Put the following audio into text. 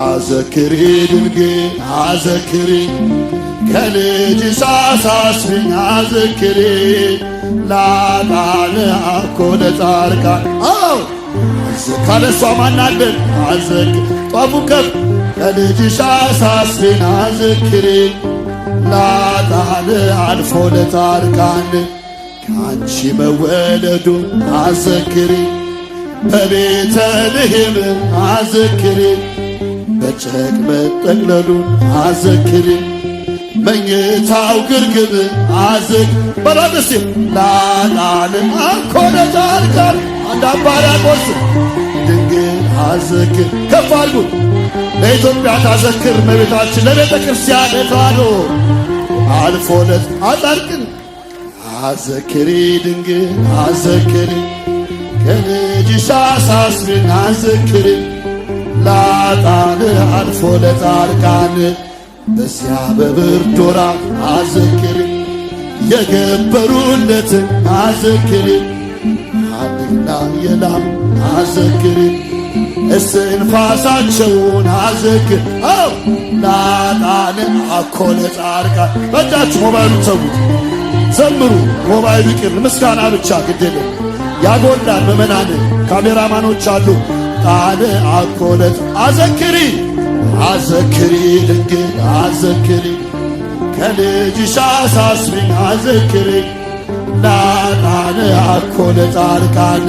አዘክሪ ድንግል አዘክሪ ከልጅ ሳሳስብኝ አዘክሪ ላጣን አኮ ለጻርቃን ካለሷ ማናለን አዘክሪ ጧፉ ከፍ ከልጅ ሳሳስብኝ አዘክሪ ላጣን አልፎ ለጻርቃን ካንቺ መወለዱ አዘክሪ በቤተልሔም አዘክሪ በጨርቅ መጠቅለሉን አዘክሪ መኝታው ግርግብ አዘክ በራደስ ላጣንም አኮነ ጻድቃን አንድ አባርያቆስ ድንግል አዘክር ከፍ አድርጉ ለኢትዮጵያ ታዘክር እመቤታችን ለቤተ ክርስቲያን ተዋሕዶ አልፎለት አጻድቅን አዘክሪ ድንግል አዘክሪ ከልጅሽ አሳስብን አዘክሪ ላጣን አልፎ ለጻድቃን በዚያ በብርድ ወራት አዘክሪ የገበሩለትን አዘክሪ አንድና የላም አዘክሪ እስትንፋሳቸውን አዘክሪ ላጣን አኮ ለጻድቃን በእጃችሁ ሞባይሉን ሰውት ዘምሩ። ሞባይሉ ይቅር ምስጋና ብቻ ግድል ያጎላል። ምእመናን ካሜራማኖች አሉ። ጣን አኮለት አዘክሪ አዘክሪ ድንግል አዘክሪ ከልጅሽ አሳስብኝ አዘክሪ ላጣን አኮ ለጻድቃን